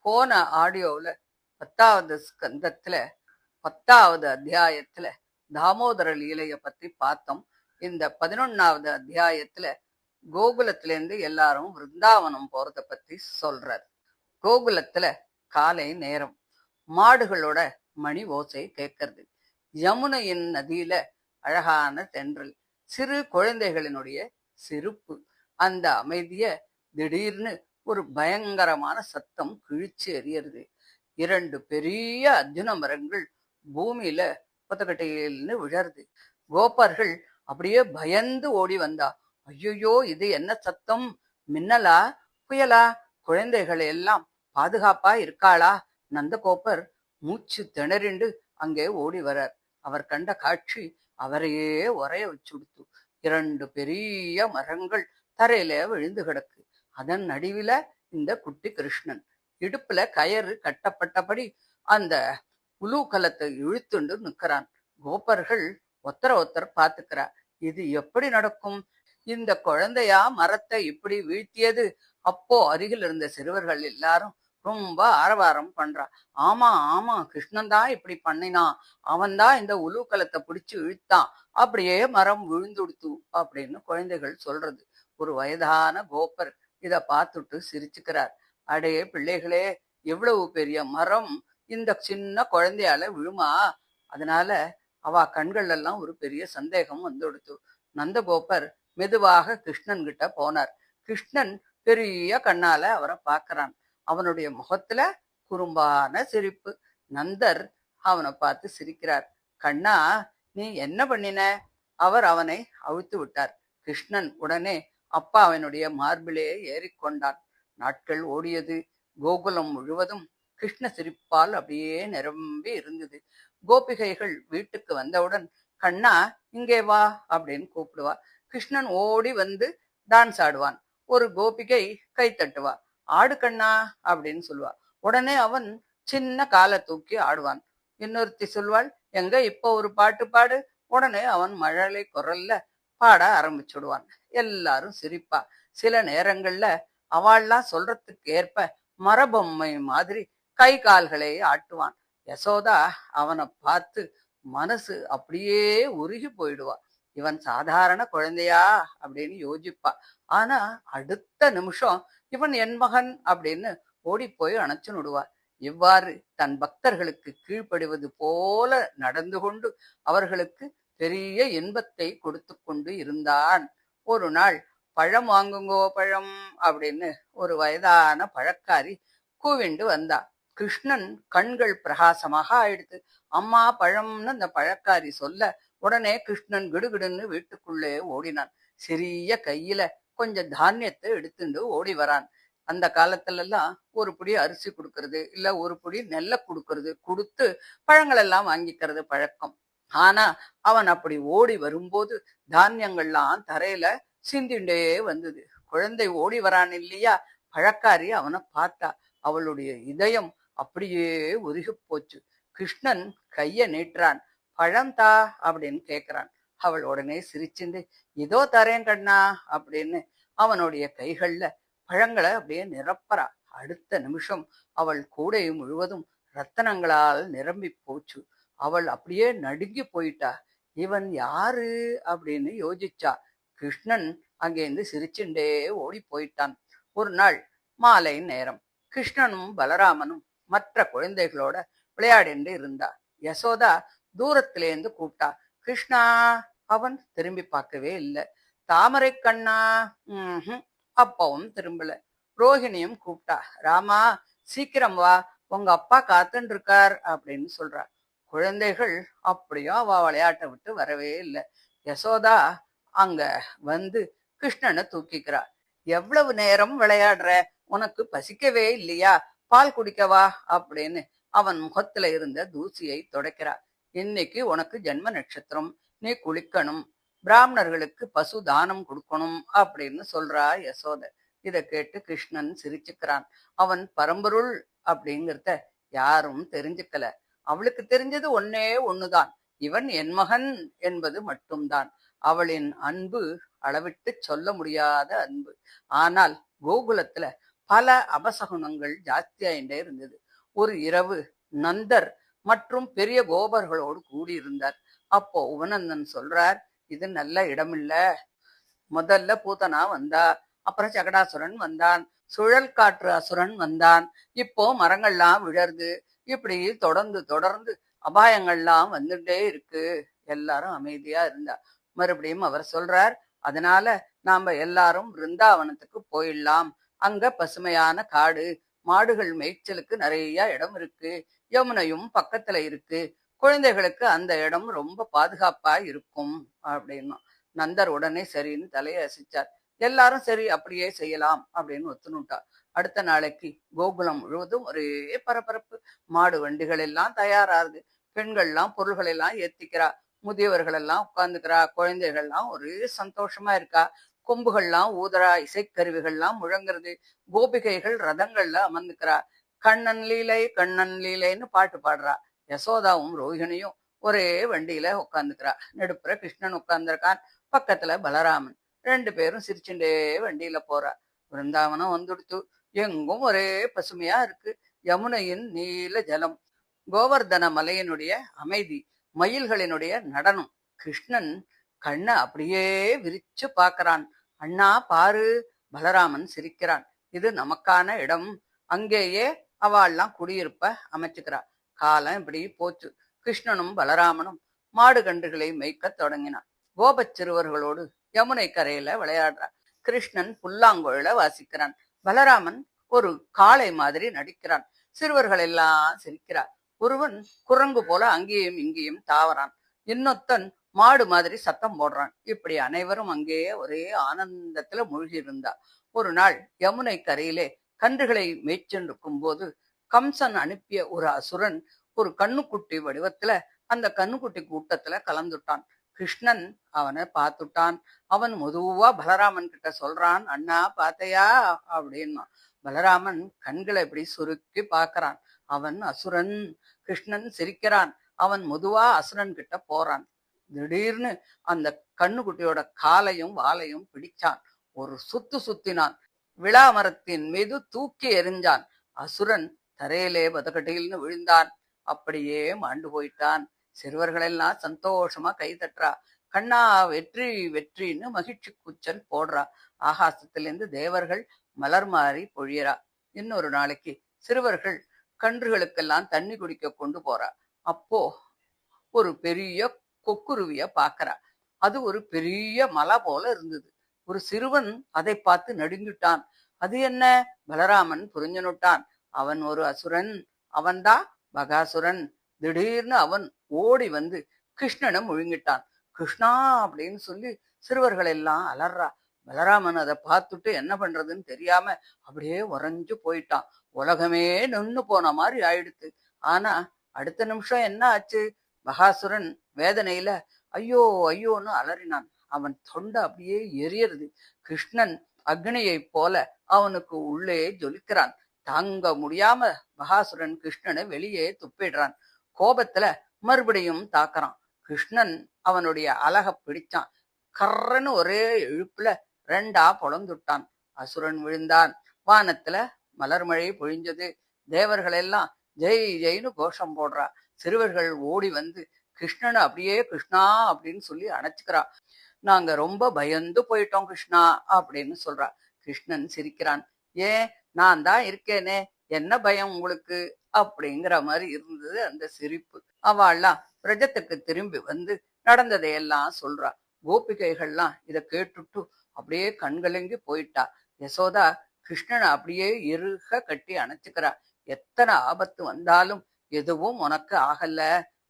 போன ஆடியோவில் 10வது ஸ்கந்தத்துல 10வது அத்தியாயத்துல தாமோதர லீலைய பத்தி பார்த்தோம். இந்த 11வது அத்தியாயத்துல கோகுலத்திலேருந்து எல்லாரும் விருந்தாவனம் போறத பத்தி சொல்றார். கோகுலத்துல காலை நேரம் மாடுகளோட மணி ஓசை கேட்கறது. யமுனையின் நதியில அழகான தென்றல், சிறு குழந்தைகளினுடைய சிரிப்பு. அந்த அமைதிய திடீர்னு ஒரு பயங்கரமான சத்தம் கிழிச்சு எறியறது. 2 பெரிய அர்ஜுன மரங்கள் பூமியில கொத்தக்கட்டையில்னு விழருது. கோபர்கள் அப்படியே பயந்து ஓடி வந்தா. ஐயோ, இது என்ன சத்தம்? மின்னலா, புயலா? குழந்தைகள் எல்லாம் பாதுகாப்பா இருக்காளா? நந்தகோபர் மூச்சு திணறிண்டு அங்கே ஓடி வரார். அவர் கண்ட காட்சி அவரையே உரைய வச்சுடுத்து. 2 பெரிய மரங்கள் தரையில விழுந்து கிடக்கு. அதன் நடுவில இந்த குட்டி கிருஷ்ணன் இடுப்புல கயறு கட்டப்பட்டபடி அந்த உலூக்கலத்தை இழுத்துண்டு நிற்கிறான். கோபர்கள் ஒத்தர பார்த்துக்கிறா. இது எப்படி நடக்கும்? இந்த குழந்தையா மரத்தை இப்படி வீழ்த்தியது? அப்போ அருகில் இருந்த சிறுவர்கள் எல்லாரும் ரொம்ப ஆரவாரம் பண்றா. ஆமா ஆமா, கிருஷ்ணன் தான் இப்படி பண்ணினான், அவன் தான் இந்த உலூக்கலத்தை பிடிச்சு இழுத்தான், அப்படியே மரம் விழுந்துடுத்து அப்படின்னு குழந்தைகள் சொல்றது. ஒரு வயதான கோபர் இத பார்த்துட்டு சிரிச்சுக்கிறார். அடே பிள்ளைகளே, எவ்வளவு பெரிய மரம் இந்த சின்ன குழந்தையால விழுமா? அதனால அவ கண்கள் எல்லாம் ஒரு பெரிய சந்தேகம் வந்துடுத்து. நந்தகோபர் மெதுவாக கிருஷ்ணன் கிட்ட போனார். கிருஷ்ணன் பெரிய கண்ணால அவரை பார்க்கறான். அவனுடைய முகத்துல குறும்பான சிரிப்பு. நந்தர் அவனை பார்த்து சிரிக்கிறார். கண்ணா, நீ என்ன பண்ணின? அவர் அவனை அவிழ்த்து விட்டார். கிருஷ்ணன் உடனே அப்பா அவனுடைய மார்பிலே ஏறிக்கொண்டான். நாட்கள் ஓடியது. கோகுலம் முழுவதும் கிருஷ்ண சிரிப்பால் அப்படியே நிரம்பி இருந்தது. கோபிகைகள் வீட்டுக்கு வந்தவுடன் கண்ணா இங்கே வா அப்படின்னு கூப்பிடுவா. கிருஷ்ணன் ஓடி வந்து டான்ஸ் ஆடுவான். ஒரு கோபிகை கை தட்டுவா. ஆடு கண்ணா அப்படின்னு சொல்லுவா. உடனே அவன் சின்ன காலை தூக்கி ஆடுவான். இன்னொருத்தி சொல்வாள், எங்க இப்போ ஒரு பாட்டு பாடு. உடனே அவன் மழலை குரல்ல பாட ஆரம்பிச்சுடுவான். எல்லாரும் சிரிப்பா. சில நேரங்கள்ல அவள்லாம் சொல்றதுக்கு ஏற்ப மரபொம்மை மாதிரி கை கால்களை ஆட்டுவான். யசோதா அவனை பார்த்து மனசு அப்படியே உருகி போயிடுவா. இவன் சாதாரண குழந்தையா அப்படின்னு யோசிப்பா. ஆனா அடுத்த நிமிஷம் இவன் என் மகன் அப்படின்னு ஓடி போய் அணைச்சு விடுவா. இவ்வாறு தன் பக்தர்களுக்கு கீழ்ப்படிவது போல நடந்து கொண்டு அவர்களுக்கு பெரிய இன்பத்தை கொடுத்து கொண்டு இருந்தான். ஒரு நாள் பழம் வாங்குங்கோ பழம் அப்படின்னு ஒரு வயதான பழக்காரி கூவிண்டு வந்தா. கிருஷ்ணன் கண்கள் பிரகாசமாக ஆயிடுத்து. அம்மா பழம்னு அந்த பழக்காரி சொல்ல உடனே கிருஷ்ணன் கிடுகிடுன்னு வீட்டுக்குள்ளே ஓடினான். சிறிய கையில கொஞ்சம் தானியத்தை எடுத்துட்டு ஓடி வரான். அந்த காலத்துல எல்லாம் ஒரு புடி அரிசி கொடுக்கறது, இல்ல ஒரு புடி நெல்லை கொடுக்கறது, கொடுத்து பழங்கள் எல்லாம் வாங்கிக்கிறது பழக்கம். ஆனா அவன் அப்படி ஓடி வரும்போது தானியங்கள்லாம் தரையில சிந்திண்டே வந்தது. குழந்தை ஓடி வரான் இல்லையா? பழக்காரி அவனை பார்த்தா. அவளுடைய இதயம் அப்படியே உருகி போச்சு. கிருஷ்ணன் கைய நீட்டுறான். பழம் தா அப்படின்னு கேட்கிறான். அவள் உடனே சிரிச்சுண்டு இதோ தரேன் கண்ணா அப்படின்னு அவனுடைய கைகள்ல பழங்களை அப்படியே நிரப்பறா. அடுத்த நிமிஷம் அவள் கூடை முழுவதும் ரத்தனங்களால் நிரம்பி போச்சு. அவள் அப்படியே நடுங்கி போயிட்டா. இவன் யாரு அப்படின்னு யோசிச்சா. கிருஷ்ணன் அங்கேருந்து சிரிச்சுண்டே ஓடி போயிட்டான். ஒரு நாள் மாலை நேரம் கிருஷ்ணனும் பலராமனும் மற்ற குழந்தைகளோட விளையாடிண்டு இருந்தா. யசோதா தூரத்திலேருந்து கூப்பிட்டா. கிருஷ்ணா. அவன் திரும்பி பார்க்கவே இல்லை. தாமரை கண்ணா. அப்பவும் திரும்பல. ரோஹிணியும் கூப்பிட்டா. ராமா சீக்கிரம் வா, உங்க அப்பா காத்துன்னு இருக்கார் அப்படின்னு சொல்றா. குழந்தைகள் அப்படியும் அவ விளையாட்டை விட்டு வரவே இல்லை. யசோதா அங்க வந்து கிருஷ்ணனை தூக்கிக்கிறா. எவ்வளவு நேரம் விளையாடுற? உனக்கு பசிக்கவே இல்லையா? பால் குடிக்கவா அப்படின்னு அவன் முகத்துல இருந்த தூசியை துடைக்கிறா. இன்னைக்கு உனக்கு ஜென்ம நட்சத்திரம், நீ குளிக்கணும், பிராமணர்களுக்கு பசு தானம் கொடுக்கணும் அப்படின்னு சொல்றா யசோத. இதை கேட்டு கிருஷ்ணன் சிரிச்சுக்கிறான். அவன் பரம்பொருள் அப்படிங்கிறத யாரும் தெரிஞ்சுக்கல. அவளுக்கு தெரிஞ்சது ஒன்னே ஒண்ணுதான், இவன் என் மகன் என்பது மட்டும்தான். அவளின் அன்பு அளவிட்டு சொல்ல முடியாத அன்பு. ஆனால் கோகுலத்துல பல அபசகுனங்கள் ஜாஸ்தியாயிட்டே இருந்தது. ஒரு இரவு நந்தர் மற்றும் பெரிய கோபர்களோடு கூடியிருந்தார். அப்போ உபநந்தன் சொல்றார், இது நல்ல இடமில்ல. முதல்ல பூதனா வந்தா, அப்புறம் சகடாசுரன் வந்தான், சுழல் காற்று அசுரன் வந்தான், இப்போ மரங்கள்லாம் விழருது. இப்படி தொடர்ந்து தொடர்ந்து அபாயங்கள்லாம் வந்துட்டே இருக்கு. எல்லாரும் அமைதியா இருந்தா. மறுபடியும் அவர் சொல்றார், அதனால நாம எல்லாரும் பிருந்தாவனத்துக்கு போயிடலாம். அங்க பசுமையான காடு, மாடுகள் மேய்ச்சலுக்கு நிறைய இடம் இருக்கு, யமுனையும் பக்கத்துல இருக்கு, குழந்தைகளுக்கு அந்த இடம் ரொம்ப பாதுகாப்பா இருக்கும் அப்படின்னு. நந்தர் உடனே சரின்னு தலையை அசைச்சார். எல்லாரும் சரி அப்படியே செய்யலாம் அப்படின்னு ஒத்துனுட்டா. அடுத்த நாளைக்கு கோகுலம் முழுவதும் ஒரே பரபரப்பு. மாடு வண்டிகள் எல்லாம் தயாராகுது. பெண்கள்லாம் பொருள்கள் எல்லாம் ஏத்திக்கிறா. முதியவர்கள் எல்லாம் உட்கார்ந்துக்கிறா. குழந்தைகள்லாம் ஒரே சந்தோஷமா இருக்கா. கொம்புகள்லாம் ஊதரா, இசைக்கருவிகள்லாம் முழங்குறது. கோபிகைகள் ரதங்கள்ல அமர்ந்துக்கிறா. கண்ணன் லீலை கண்ணன் லீலைன்னு பாட்டு பாடுறா. யசோதாவும் ரோஹிணியும் ஒரே வண்டியில உட்காந்துக்கிறா. நடுப்புற கிருஷ்ணன் உட்கார்ந்துருக்கான், பக்கத்துல பலராமன். ரெண்டு பேரும் சிரிச்சுட்டே வண்டியில போறா. பிருந்தாவனம் வந்துடுத்து. எங்கும் ஒரே பசுமையா இருக்கு. யமுனையின் நீல ஜலம், கோவர்தன மலையினுடைய அமைதி, மயில்களினுடைய நடனம். கிருஷ்ணன் கண்ணை அப்படியே விரிச்சு பார்க்கறான். அண்ணா பாரு. பலராமன் சிரிக்கிறான். இது நமக்கான இடம். அங்கேயே அவள்லாம் குடியிருப்ப அமைச்சுக்கிறா. காலம் இப்படி போச்சு. கிருஷ்ணனும் பலராமனும் மாடு கன்றுகளை மேய்க்க தொடங்கினான். கோபச் சிறுவர்களோடு யமுனை கரையில விளையாடுறான். கிருஷ்ணன் புல்லாங்குழல வாசிக்கிறான். பலராமன் ஒரு காளை மாதிரி நடிக்கிறான். சிறுவர்கள் எல்லாம் சிரிக்கிறார். ஒருவன் குரங்கு போல அங்கேயும் இங்கேயும் தாவறான். இன்னொத்தன் மாடு மாதிரி சத்தம் போடுறான். இப்படி அனைவரும் அங்கேயே ஒரே ஆனந்தத்துல மூழ்கி இருந்தா. ஒரு நாள் யமுனை கரையிலே கன்றுகளை மேய்ச்சென்றிருக்கும் போது கம்சன் அனுப்பிய ஒரு அசுரன் ஒரு கண்ணுக்குட்டி வடிவத்துல அந்த கண்ணுக்குட்டி கூட்டத்துல கலந்துட்டான். கிருஷ்ணன் அவனை பார்த்துட்டான். அவன் மெதுவா பலராமன் கிட்ட சொல்றான், அண்ணா பாத்தையா அப்படின்னா. பலராமன் கண்களை இப்படி சுருக்கி பார்க்கறான். அவன் அசுரன். கிருஷ்ணன் சிரிக்கிறான். அவன் மெதுவா அசுரன் கிட்ட போறான். திடீர்னு அந்த கண்ணுக்குட்டியோட காலையும் வாலையும் பிடிச்சான். ஒரு சுத்து சுத்தினான். விழா மரத்தின் மீது தூக்கி எறிஞ்சான். அசுரன் தரையிலே பதக்கட்டில்னு விழுந்தான். அப்படியே மாண்டு போயிட்டான். சிறுவர்கள் எல்லாம் சந்தோஷமா கை தட்டுறா. கண்ணா வெற்றி வெற்றின்னு மகிழ்ச்சி கூச்சல் போடுறா. ஆகாசத்திலிருந்து தேவர்கள் மலர் மாறி பொழியறா. இன்னொரு நாளைக்கு சிறுவர்கள் கன்றுகளுக்கெல்லாம் தண்ணி குடிக்க கொண்டு போறா. அப்போ ஒரு பெரிய கொக்குருவிய பாக்குறா. அது ஒரு பெரிய மலை போல இருந்தது. ஒரு சிறுவன் அதை பார்த்து நடுங்கிட்டான். அது என்ன? பலராமன் புரிஞ்சுனுட்டான். அவன் ஒரு அசுரன். அவன்தான் பகாசுரன். திடீர்னு அவன் ஓடி வந்து கிருஷ்ணனை முழுங்கிட்டான். கிருஷ்ணா அப்படின்னு சொல்லி சிறுவர்கள் எல்லாம் அலறா. பலராமன் அதை பார்த்துட்டு என்ன பண்றதுன்னு தெரியாம அப்படியே உறைஞ்சு போயிட்டான். உலகமே நின்னு போன மாதிரி ஆயிடுத்து. ஆனா அடுத்த நிமிஷம் என்ன ஆச்சு? பகாசுரன் வேதனையில ஐயோ ஐயோன்னு அலறினான். அவன் தொண்டை அப்படியே எரியறது. கிருஷ்ணன் அக்னியை போல அவனுக்கு உள்ளே ஜொலிக்கிறான். தாங்க முடியாம பகாசுரன் கிருஷ்ணனை வெளியே துப்பிடுறான். கோபத்துல மறுபடியும் தாக்குறான். கிருஷ்ணன் அவனுடைய அலக பிடிச்சான். கர்றன்னு ஒரே இழுப்புல ரெண்டா பொழந்துட்டான். அசுரன் விழுந்தான். வானத்துல மலர்மழை பொழிஞ்சது. தேவர்கள் எல்லாம் ஜெய் ஜெய்னு கோஷம் போடுறா. சிறுவர்கள் ஓடி வந்து கிருஷ்ணனை அப்படியே கிருஷ்ணா அப்படின்னு சொல்லி அணைச்சுக்கிறா. நாங்க ரொம்ப பயந்து போயிட்டோம் கிருஷ்ணா அப்படின்னு சொல்றா. கிருஷ்ணன் சிரிக்கிறான். ஏன், நான் தான் இருக்கேனே, என்ன பயம் உங்களுக்கு அப்படிங்கிற மாதிரி இருந்தது அந்த சிரிப்பு. அவள்லாம் பிரஜத்துக்கு திரும்பி வந்து நடந்ததையெல்லாம் சொல்றா. கோபிகைகள்லாம் இதை கேட்டுட்டு அப்படியே கண்கலங்கி போயிட்டா. யசோதா கிருஷ்ணனை அப்படியே இறுக கட்டி அணைச்சுக்கிறா. எத்தனை ஆபத்து வந்தாலும் எதுவும் உனக்கு ஆகல.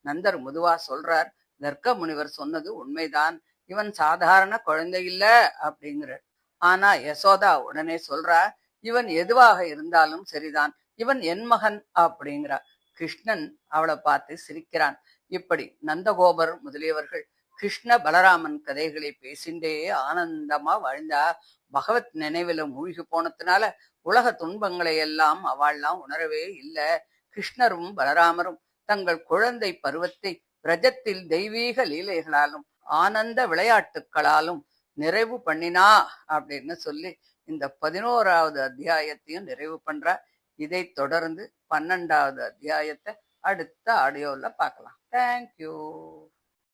நந்தர் முதுவா சொல்றார், கர்க்க முனிவர் சொன்னது உண்மைதான். இவன் சாதாரண குழந்தை இல்ல அப்படிங்கிறார். ஆனா யசோதா உடனே சொல்றா, இவன் எதுவாக இருந்தாலும் சரிதான், இவன் என் மகன் அப்படிங்கிறா. கிருஷ்ணன் அவளை பார்த்து சிரிக்கிறான். இப்படி நந்தகோபர் முதலியவர்கள் கிருஷ்ண பலராமன் கதைகளை பேசிண்டே ஆனந்தமா வாழ்ந்தா. பகவத் நினைவுல மூழ்கி போனதுனால உலக துன்பங்களை எல்லாம் அவள்லாம் உணரவே இல்லை. கிருஷ்ணரும் பலராமரும் தங்கள் குழந்தை பருவத்தை பிரஜத்தில் தெய்வீக லீலைகளாலும் ஆனந்த விளையாட்டுக்களாலும் நிறைவு பண்ணினா அப்படின்னு சொல்லி இந்த 11வது அத்தியாயத்தையும் நிறைவு பண்றா. இதை தொடர்ந்து 12வது அத்தியாயத்தை அடுத்த ஆடியோல பார்க்கலாம். தேங்க்யூ.